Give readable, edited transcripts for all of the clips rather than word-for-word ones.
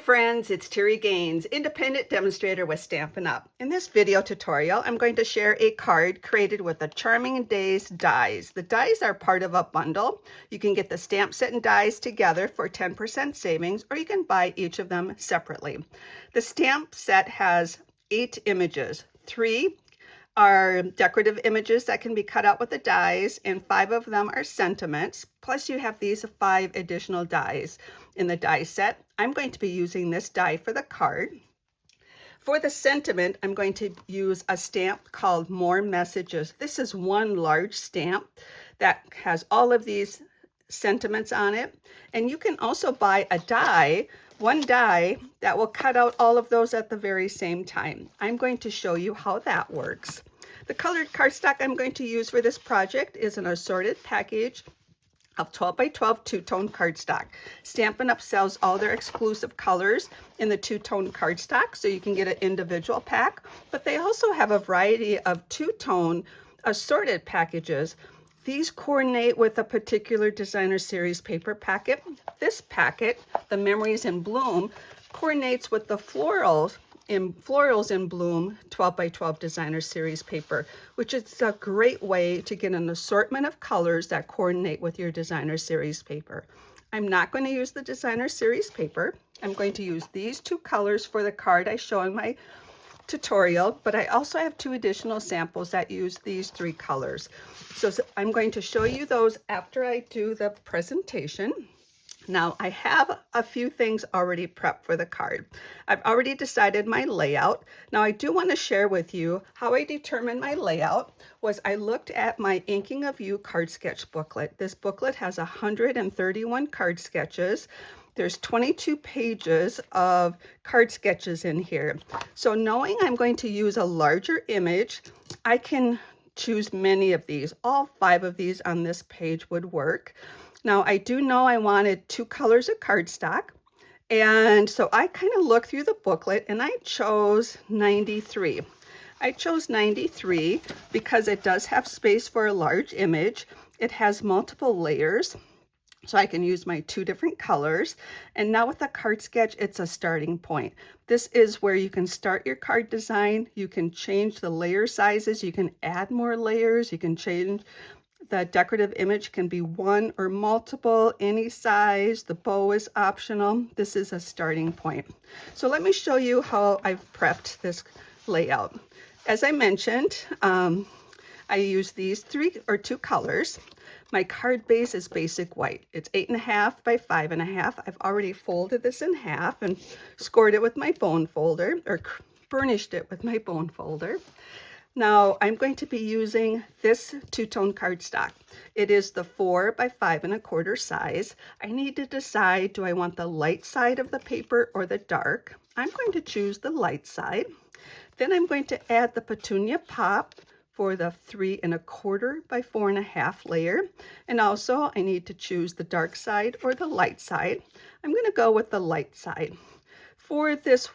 friends, it's Terri Gaines, independent demonstrator with Stampin' Up. In this video tutorial, I'm going to share a card created with the Charming Days dies. The dies are part of a bundle. You can get the stamp set and dies together for 10% savings, or you can buy each of them separately. The stamp set has 8 images. 3 are decorative images that can be cut out with the dies, and 5 of them are sentiments. Plus you have these 5 additional dies in the die set. I'm going to be using this die for the card. For the sentiment, I'm going to use a stamp called More Messages. This is one large stamp that has all of these sentiments on it. And you can also buy a die, one die that will cut out all of those at the very same time. I'm going to show you how that works. The colored cardstock I'm going to use for this project is an assorted package of 12 by 12 two-tone cardstock. Stampin' Up sells all their exclusive colors in the two-tone cardstock, so you can get an individual pack, but they also have a variety of two-tone assorted packages. These coordinate with a particular designer series paper packet. This packet, the Memories in Bloom, coordinates with the Florals in Bloom 12 by 12 designer series paper, which is a great way to get an assortment of colors that coordinate with your designer series paper. I'm not going to use the designer series paper. I'm going to use these 2 colors for the card I show in my tutorial, but I also have 2 additional samples that use these 3 colors. So I'm going to show you those after I do the presentation. Now I have a few things already prepped for the card. I've already decided my layout. Now I do want to share with you how I determined my layout was I looked at my Inking of You card sketch booklet. This booklet has 131 card sketches. There's 22 pages of card sketches in here. So knowing I'm going to use a larger image, I can choose many of these. All 5 of these on this page would work. Now I do know I wanted 2 colors of cardstock, and so I kind of looked through the booklet and I chose 93. I chose 93 because it does have space for a large image. It has multiple layers, so I can use my 2 different colors. And now with the card sketch, it's a starting point. This is where you can start your card design. You can change the layer sizes. You can add more layers. You can change the decorative image, can be 1 or multiple, any size. The bow is optional. This is a starting point. So let me show you how I've prepped this layout. As I mentioned, I use these 2 colors. My card base is basic white. It's 8.5 by 5.5. I've already folded this in half and scored it with my bone folder, or burnished it with my bone folder. Now I'm going to be using this 2-tone cardstock. It is the 4 by 5.25 size. I need to decide, do I want the light side of the paper or the dark? I'm going to choose the light side. Then I'm going to add the Petunia Pop for the 3.25 by 4.5 layer. And also I need to choose the dark side or the light side. I'm going to go with the light side. For this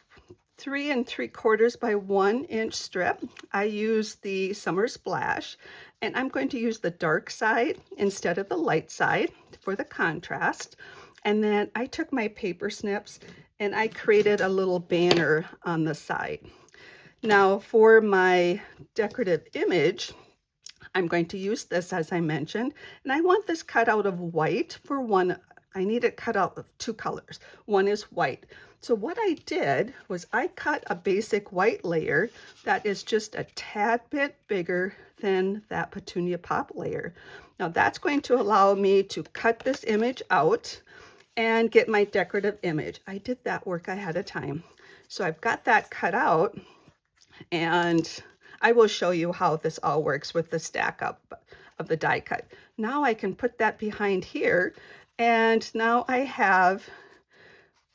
3.75 by 1 inch strip, I use the Summer Splash, and I'm going to use the dark side instead of the light side for the contrast. And then I took my paper snips and I created a little banner on the side. Now for my decorative image, I'm going to use this, as I mentioned, and I want this cut out of white for one. I need it cut out of 2 colors. One is white. So what I did was I cut a basic white layer that is just a tad bit bigger than that Petunia Pop layer. Now that's going to allow me to cut this image out and get my decorative image. I did that work ahead of time. So I've got that cut out, and I will show you how this all works with the stack up of the die cut. Now I can put that behind here, and now I have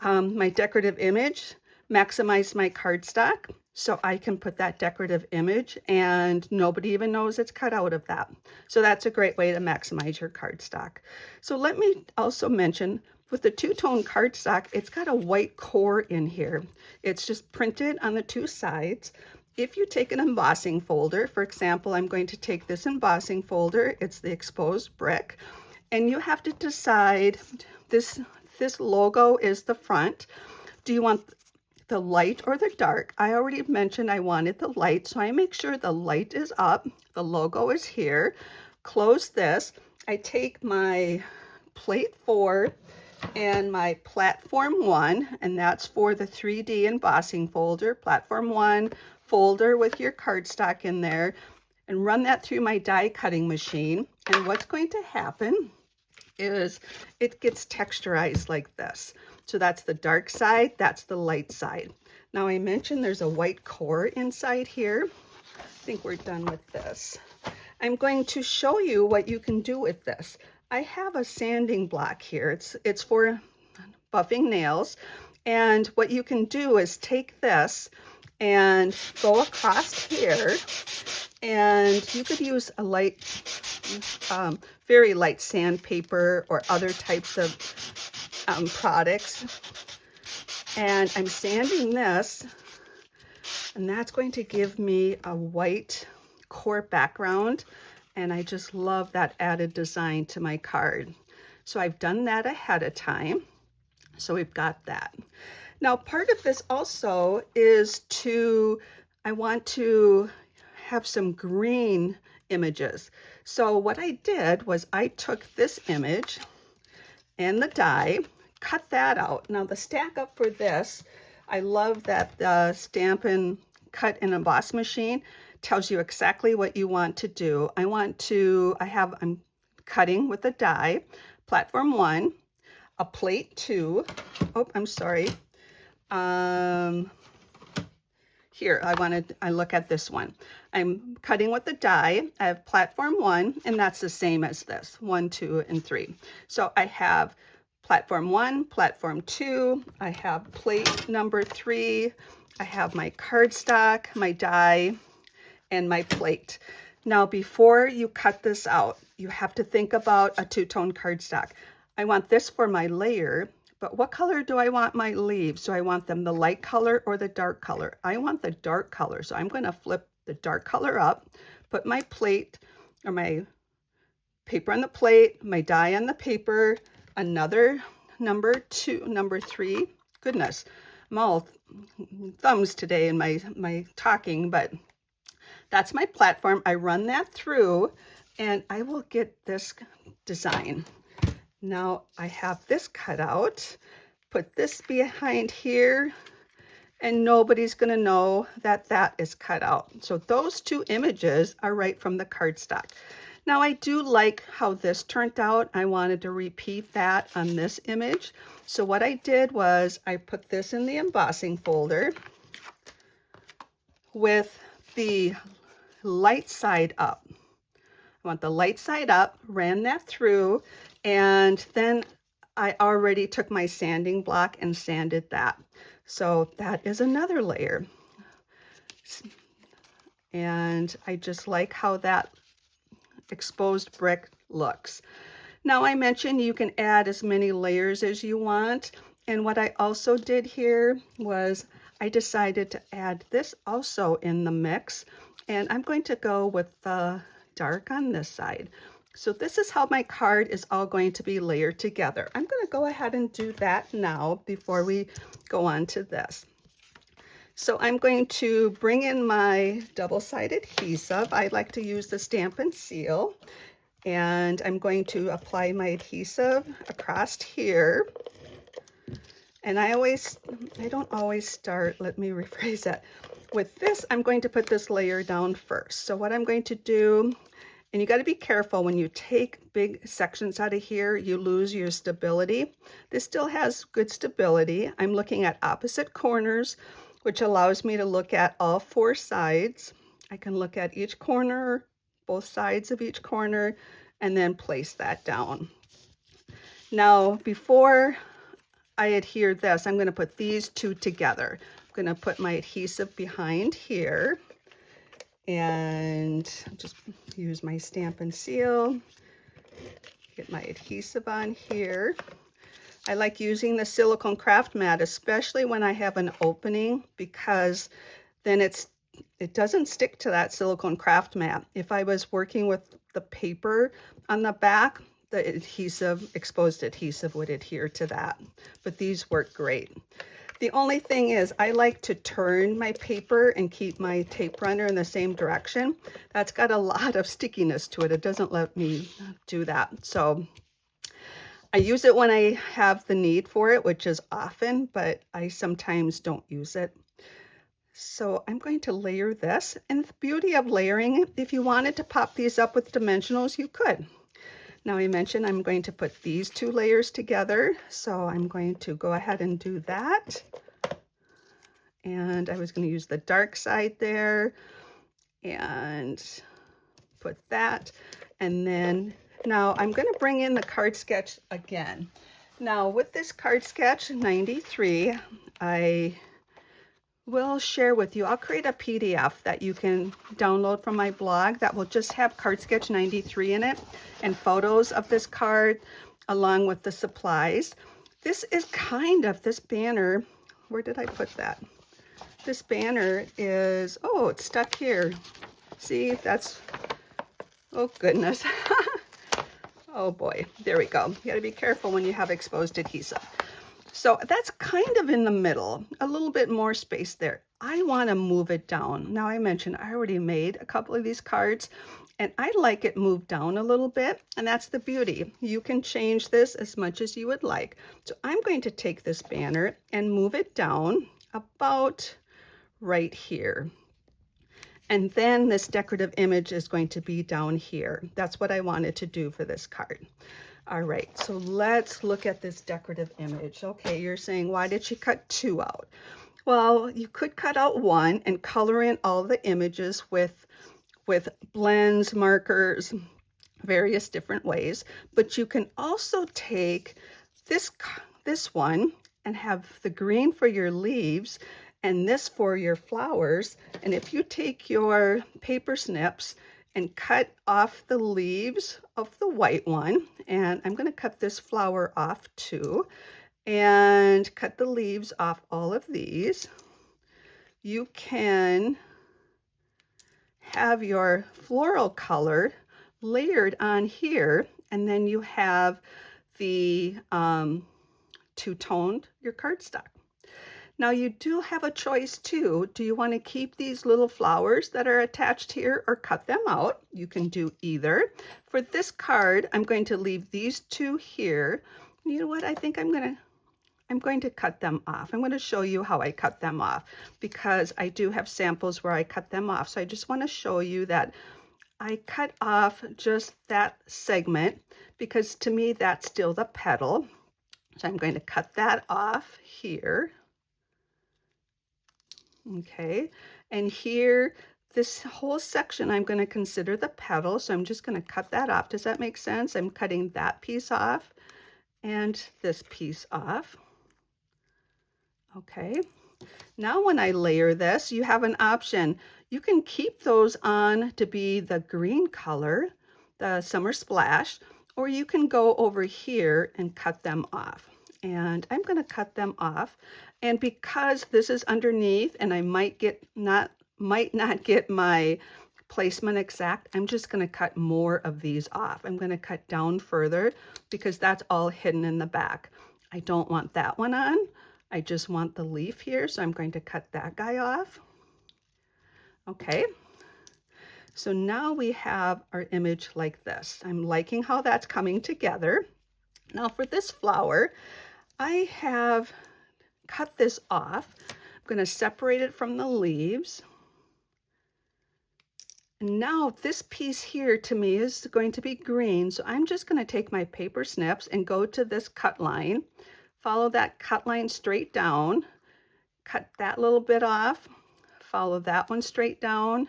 my decorative image, maximize my cardstock, so I can put that decorative image and nobody even knows it's cut out of that. So that's a great way to maximize your cardstock. So let me also mention, with the 2-tone cardstock, it's got a white core in here. It's just printed on the 2 sides. If you take an embossing folder, for example, I'm going to take this embossing folder, it's the exposed brick, and you have to decide, this logo is the front. Do you want the light or the dark? I already mentioned I wanted the light, so I make sure the light is up. The logo is here. Close this. I take my plate 4 and my platform 1, and that's for the 3D embossing folder. Platform 1 folder with your cardstock in there, and run that through my die cutting machine. And what's going to happen is it gets texturized like this. So that's the dark side, that's the light side. Now I mentioned there's a white core inside here. I think we're done with this. I'm going to show you what you can do with this. I have a sanding block here. It's for buffing nails. And what you can do is take this and go across here, and you could use a light, very light sandpaper or other types of products. And I'm sanding this, and that's going to give me a white core background, and I just love that added design to my card. So I've done that ahead of time, so we've got that. Now part of this also is I want to have some green images. So what I did was I took this image and the die, cut that out. Now the stack up for this, I love that the Stampin' Cut and Emboss machine tells you exactly what you want to do. I'm cutting with a die, platform 1, a plate 2, oh, I'm sorry. Here, I look at this one. I'm cutting with the die. I have platform 1, and that's the same as this, 1, 2, and 3. So I have platform 1, platform 2, I have plate number 3, I have my cardstock, my die, and my plate. Now, before you cut this out, you have to think about a two-tone cardstock. I want this for my layer, but what color do I want my leaves? Do I want them the light color or the dark color? I want the dark color, so I'm going to flip the dark color up, put my plate or my paper on the plate, my die on the paper, another number 3. Goodness, I'm all thumbs today in my talking, but that's my platform. I run that through and I will get this design. Now I have this cut out, put this behind here, and nobody's going to know that that is cut out. So those two images are right from the cardstock. Now I do like how this turned out. I wanted to repeat that on this image. So what I did was I put this in the embossing folder with the light side up. I want the light side up, ran that through, and then I already took my sanding block and sanded that. So that is another layer. And I just like how that exposed brick looks. Now I mentioned you can add as many layers as you want. And what I also did here was I decided to add this also in the mix. And I'm going to go with the dark on this side. So this is how my card is all going to be layered together. I'm going to go ahead and do that now before we go on to this. So I'm going to bring in my double-sided adhesive. I like to use the Stampin' Seal. And I'm going to apply my adhesive across here. And I don't always start, let me rephrase that. With this, I'm going to put this layer down first. So what I'm going to do, and you got to be careful when you take big sections out of here, you lose your stability. This still has good stability. I'm looking at opposite corners, which allows me to look at all 4 sides. I can look at each corner, both sides of each corner, and then place that down. Now, before I adhere this, I'm going to put these two together. I'm going to put my adhesive behind here and just use my Stampin' Seal, get my adhesive on here. I like using the silicone craft mat, especially when I have an opening, because then it doesn't stick to that silicone craft mat. If I was working with the paper on the back, the exposed adhesive would adhere to that, but these work great. The only thing is I like to turn my paper and keep my tape runner in the same direction. That's got a lot of stickiness to it. It doesn't let me do that. So I use it when I have the need for it, which is often, but I sometimes don't use it. So I'm going to layer this, and the beauty of layering, if you wanted to pop these up with dimensionals, you could. Now I mentioned I'm going to put these two layers together, so I'm going to go ahead and do that. And I was going to use the dark side there and put that, and then now I'm going to bring in the card sketch again. Now with this card sketch 93, I will share with you, I'll create a PDF that you can download from my blog that will just have card sketch 93 in it and photos of this card along with the supplies. This is kind of, this banner, where did I put that? This banner is, oh, it's stuck here. See, that's, oh goodness. Oh boy, there we go. You gotta be careful when you have exposed adhesive. So that's kind of in the middle, a little bit more space there. I want to move it down. Now I mentioned I already made a couple of these cards and I like it moved down a little bit, and that's the beauty. You can change this as much as you would like. So I'm going to take this banner and move it down about right here. And then this decorative image is going to be down here. That's what I wanted to do for this card. All right, so let's look at this decorative image. Okay, you're saying, why did she cut 2 out? Well, you could cut out 1 and color in all the images with blends, markers, various different ways. But you can also take this one and have the green for your leaves and this for your flowers. And if you take your paper snips and cut off the leaves of the white one, and I'm going to cut this flower off too, and cut the leaves off all of these, you can have your floral color layered on here, and then you have the two-toned your cardstock. Now you do have a choice too. Do you want to keep these little flowers that are attached here or cut them out? You can do either. For this card, I'm going to leave these 2 here. You know what? I think I'm going to cut them off. I'm going to show you how I cut them off because I do have samples where I cut them off. So I just want to show you that I cut off just that segment because to me that's still the petal. So I'm going to cut that off here. Okay, and here, this whole section, I'm going to consider the petal, so I'm just going to cut that off. Does that make sense? I'm cutting that piece off and this piece off. Okay, now when I layer this, you have an option. You can keep those on to be the green color, the Summer Splash, or you can go over here and cut them off. And I'm going to cut them off. And because this is underneath and I might not get my placement exact, I'm just going to cut more of these off. I'm going to cut down further because that's all hidden in the back. I don't want that one on. I just want the leaf here. So I'm going to cut that guy off. Okay. So now we have our image like this. I'm liking how that's coming together. Now for this flower, I have cut this off. I'm going to separate it from the leaves. And now this piece here to me is going to be green. So I'm just going to take my paper snips and go to this cut line, follow that cut line straight down, cut that little bit off, follow that one straight down,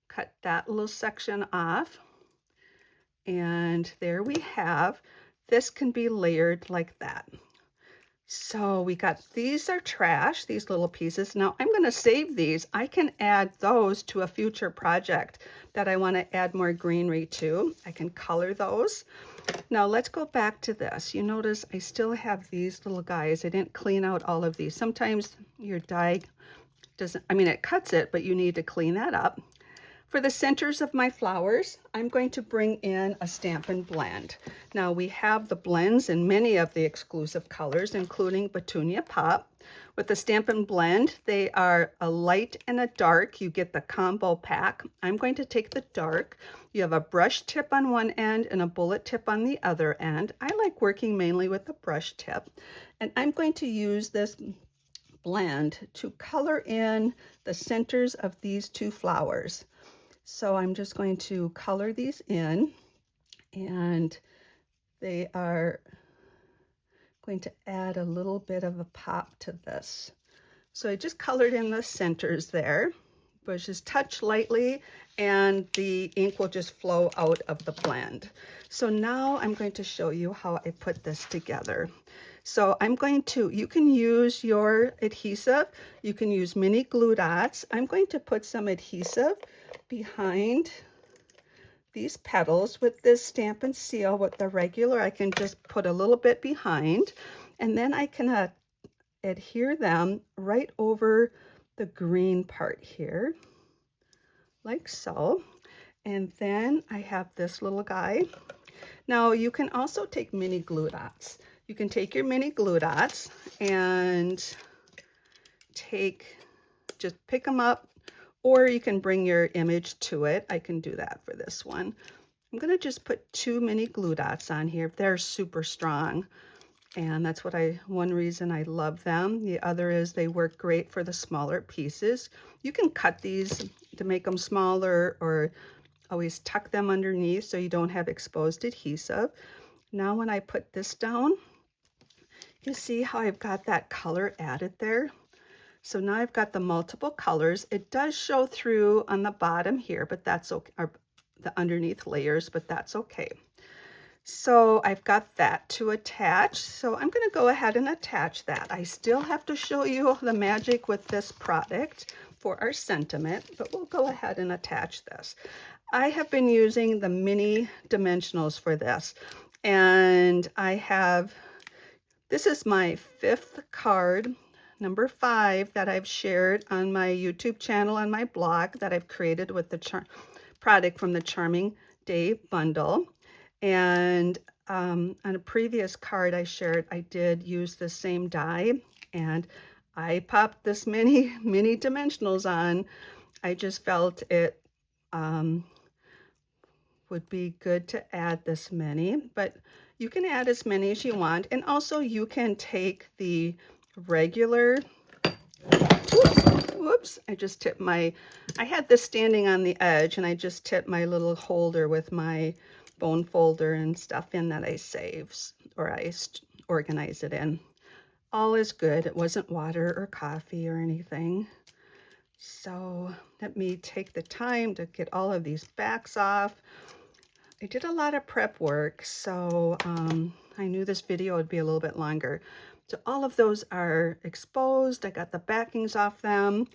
cut that little section off. And there we have, this can be layered like that. So we got, these are trash, these little pieces. Now I'm going to save these. I can add those to a future project that I want to add more greenery to. I can color those. Now let's go back to this. You notice I still have these little guys. I didn't clean out all of these. Sometimes your die doesn't, I mean, it cuts it, but you need to clean that up. For the centers of my flowers, I'm going to bring in a Stampin' Blend. Now we have the blends in many of the exclusive colors, including Petunia Pop. With the Stampin' Blend, they are a light and a dark. You get the combo pack. I'm going to take the dark. You have a brush tip on one end and a bullet tip on the other end. I like working mainly with the brush tip. And I'm going to use this blend to color in the centers of these two flowers. So I'm just going to color these in, and they are going to add a little bit of a pop to this. So I just colored in the centers there, but just touch lightly and the ink will just flow out of the blend. So now I'm going to show you how I put this together. So I'm going to, you can use your adhesive, you can use mini glue dots. I'm going to put some adhesive behind these petals with this Stampin' Seal. With the regular, I can just put a little bit behind, and then I can adhere them right over the green part here, like so. And then I have this little guy. Now you can also take mini glue dots. You can take your mini glue dots and just pick them up, or you can bring your image to it. I can do that for this one. I'm gonna just put 2 mini glue dots on here. They're super strong, and that's one reason I love them. The other is they work great for the smaller pieces. You can cut these to make them smaller, or always tuck them underneath so you don't have exposed adhesive. Now when I put this down, you see how I've got that color added there? So now I've got the multiple colors. It does show through on the bottom here, but that's okay, or the underneath layers, but that's okay. So I've got that to attach. So I'm gonna go ahead and attach that. I still have to show you the magic with this product for our sentiment, but we'll go ahead and attach this. I have been using the mini dimensionals for this, and this is my 5th card, number 5, that I've shared on my YouTube channel and my blog that I've created with the product from the Charming Day bundle. And on a previous card I shared, I did use the same die, and I popped this mini dimensionals on. I just felt it would be good to add this many, but you can add as many as you want. And also you can take the regular, whoops, I just tipped I had this standing on the edge, and I just tipped my little holder with my bone folder and stuff in that I saved, or I organize it in. All is good. It wasn't water or coffee or anything. So let me take the time to get all of these backs off. I did a lot of prep work, so I knew this video would be a little bit longer. So all of those are exposed. I got the backings off them,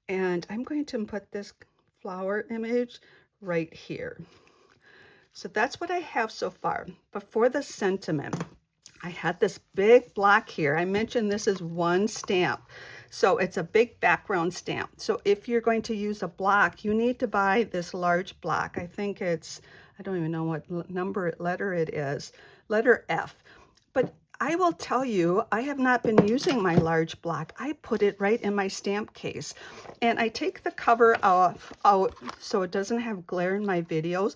and I'm going to put this flower image right here. So that's what I have so far. But for the sentiment, I had this big block here. I mentioned this is one stamp, so it's a big background stamp. So if you're going to use a block, you need to buy this large block. I think it's, I don't even know what letter it is, letter F. But I will tell you, I have not been using my large block. I put it right in my stamp case, and I take the cover out so it doesn't have glare in my videos.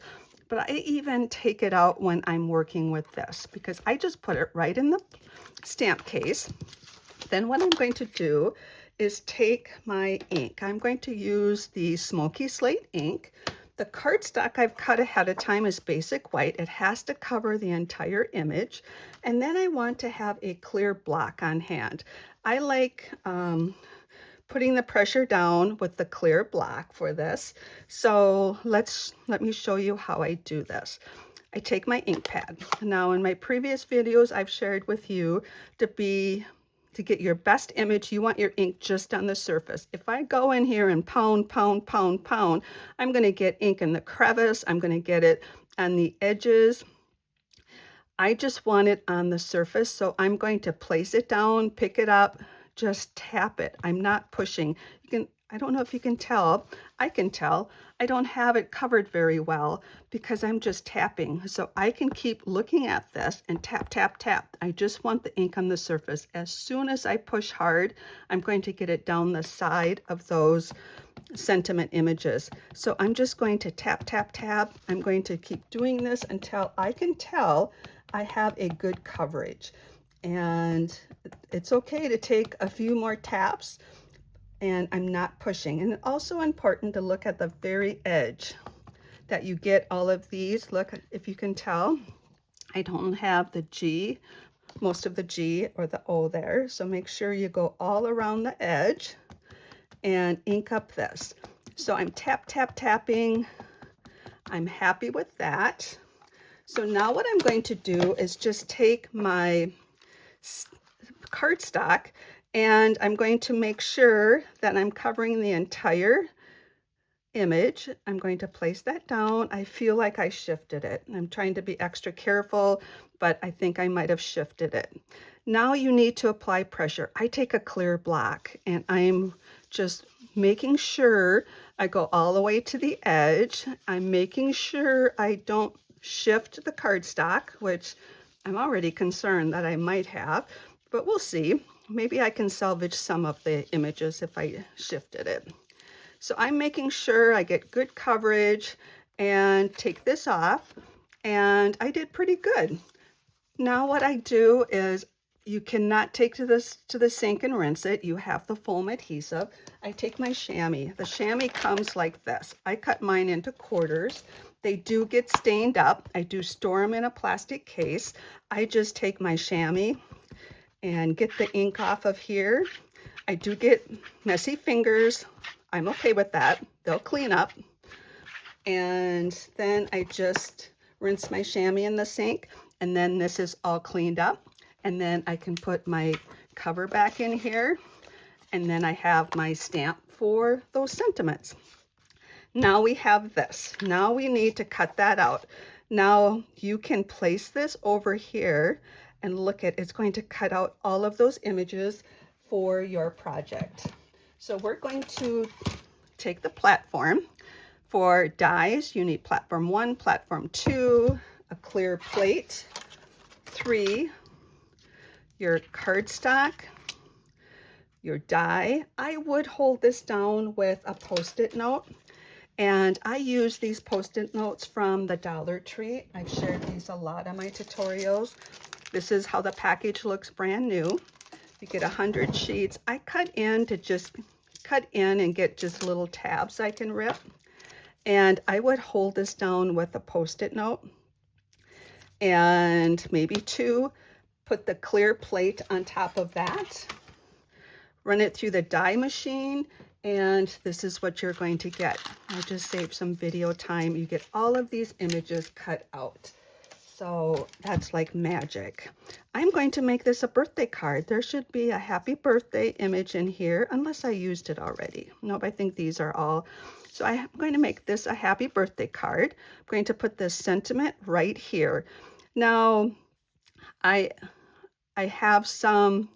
But I even take it out when I'm working with this, because I just put it right in the stamp case. Then what I'm going to do is take my ink. I'm going to use the Smoky Slate ink. The cardstock I've cut ahead of time is basic white. It has to cover the entire image. And then I want to have a clear block on hand. I like putting the pressure down with the clear block for this. So let me show you how I do this. I take my ink pad. Now in my previous videos, I've shared with you to get your best image, you want your ink just on the surface. If I go in here and pound, pound, pound, pound, I'm gonna get ink in the crevice. I'm gonna get it on the edges. I just want it on the surface. So I'm going to place it down, pick it up, just tap it. I'm not pushing. I don't know if you can tell, I can tell, I don't have it covered very well because I'm just tapping. So I can keep looking at this and tap, tap, tap. I just want the ink on the surface. As soon as I push hard, I'm going to get it down the side of those sentiment images. So I'm just going to tap, tap, tap. I'm going to keep doing this until I can tell I have a good coverage. And it's okay to take a few more taps, and I'm not pushing. And it's also important to look at the very edge that you get all of these. Look, if you can tell, I don't have the G, most of the G or the O there. So make sure you go all around the edge and ink up this. So I'm tap, tap, tapping. I'm happy with that. So now what I'm going to do is just take my cardstock and I'm going to make sure that I'm covering the entire image. I'm going to place that down. I feel like I shifted it. I'm trying to be extra careful, but I think I might have shifted it. Now you need to apply pressure. I take a clear block and I'm just making sure I go all the way to the edge. I'm making sure I don't shift the cardstock, which I'm already concerned that I might have, but we'll see. Maybe I can salvage some of the images if I shifted it. So I'm making sure I get good coverage and take this off, and I did pretty good. Now what I do is, you cannot take to the sink and rinse it. You have the foam adhesive. I take my chamois. The chamois comes like this. I cut mine into quarters. They do get stained up. I do store them in a plastic case. I just take my chamois and get the ink off of here. I do get messy fingers. I'm okay with that. They'll clean up. And then I just rinse my chamois in the sink, and then this is all cleaned up. And then I can put my cover back in here, and then I have my stamp for those sentiments. Now we have this. Now we need to cut that out. Now you can place this over here and look at, it's going to cut out all of those images for your project. So we're going to take the platform. For dies, you need platform 1, platform 2, a clear plate, 3, your cardstock, your die. I would hold this down with a Post-it note, and I use these Post-it notes from the Dollar Tree. I've shared these a lot on my tutorials. This is how the package looks brand new. You get 100 sheets. I cut in to just cut in and get just little tabs I can rip. And I would hold this down with a Post-it note and maybe 2, put the clear plate on top of that, run it through the die machine, and this is what you're going to get. I just saved some video time. You get all of these images cut out. So that's like magic. I'm going to make this a birthday card. There should be a happy birthday image in here, unless I used it already. Nope, I think these are all. So I'm going to make this a happy birthday card. I'm going to put this sentiment right here. Now, I have some,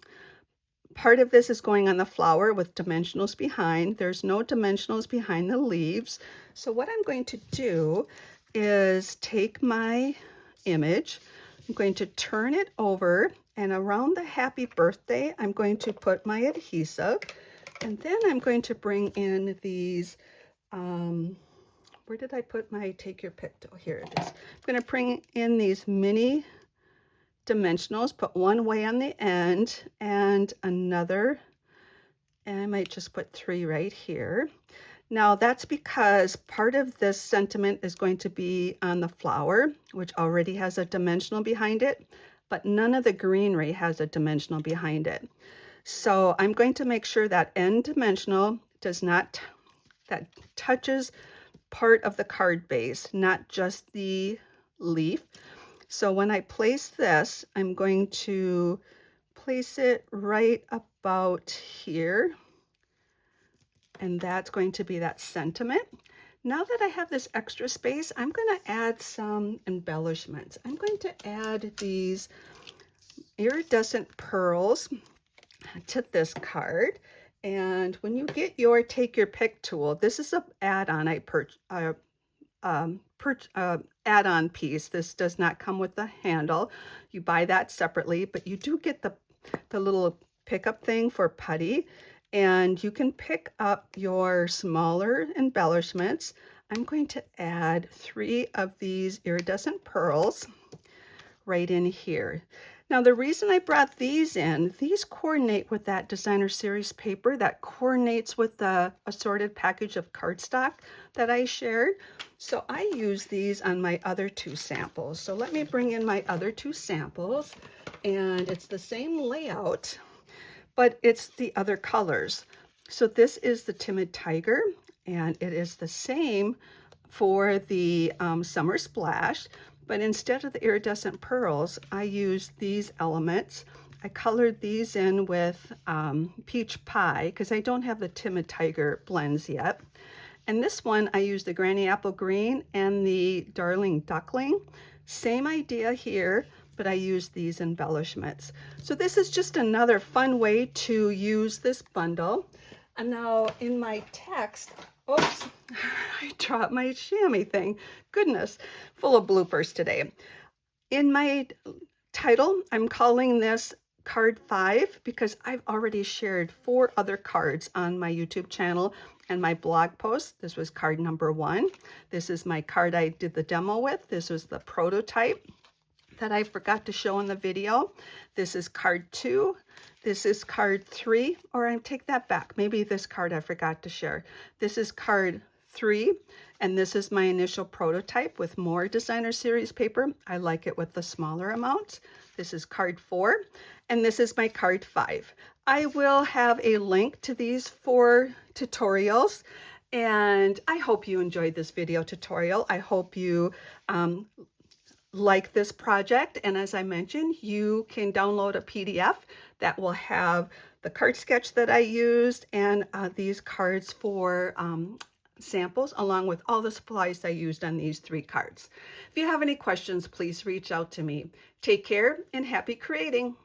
part of this is going on the flower with dimensionals behind. There's no dimensionals behind the leaves. So what I'm going to do is take my image, I'm going to turn it over, and around the happy birthday, I'm going to put my adhesive, and then I'm going to bring in these, where did I put my, take your pick, oh, here it is. I'm going to bring in these mini dimensionals, put one way on the end and another, and I might just put 3 right here. Now that's because part of this sentiment is going to be on the flower, which already has a dimensional behind it, but none of the greenery has a dimensional behind it. So I'm going to make sure that end dimensional does not, that touches part of the card base, not just the leaf. So when I place this, I'm going to place it right about here. And that's going to be that sentiment. Now that I have this extra space, I'm going to add some embellishments. I'm going to add these iridescent pearls to this card. And when you get your Take Your Pick tool, this is an add-on add-on piece. This does not come with the handle. You buy that separately, but you do get the little pickup thing for putty, and you can pick up your smaller embellishments. I'm going to add 3 of these iridescent pearls right in here. Now, the reason I brought these in, these coordinate with that designer series paper that coordinates with the assorted package of cardstock that I shared. So I use these on my other 2 samples. So let me bring in my other 2 samples, and it's the same layout, but it's the other colors. So this is the Timid Tiger, and it is the same for the Summer Splash. But instead of the iridescent pearls, I used these elements. I colored these in with Peach Pie because I don't have the Timid Tiger blends yet. And this one, I used the Granny Apple Green and the Darling Duckling. Same idea here, but I used these embellishments. So this is just another fun way to use this bundle. And now in my text, oops, I dropped my chamois thing. Goodness, full of bloopers today. In my title, I'm calling this card 5 because I've already shared 4 other cards on my YouTube channel and my blog post. This was card number 1. This is my card I did the demo with. This was the prototype that I forgot to show in the video. This is card 2. This is card 3, or I take that back. Maybe this card I forgot to share. This is card 3, and this is my initial prototype with more designer series paper. I like it with the smaller amount. This is card 4, and this is my card 5. I will have a link to these 4 tutorials, and I hope you enjoyed this video tutorial. I hope you like this project, and as I mentioned, you can download a PDF that will have the card sketch that I used and these cards for samples, along with all the supplies I used on these 3 cards. If you have any questions, please reach out to me. Take care and happy creating.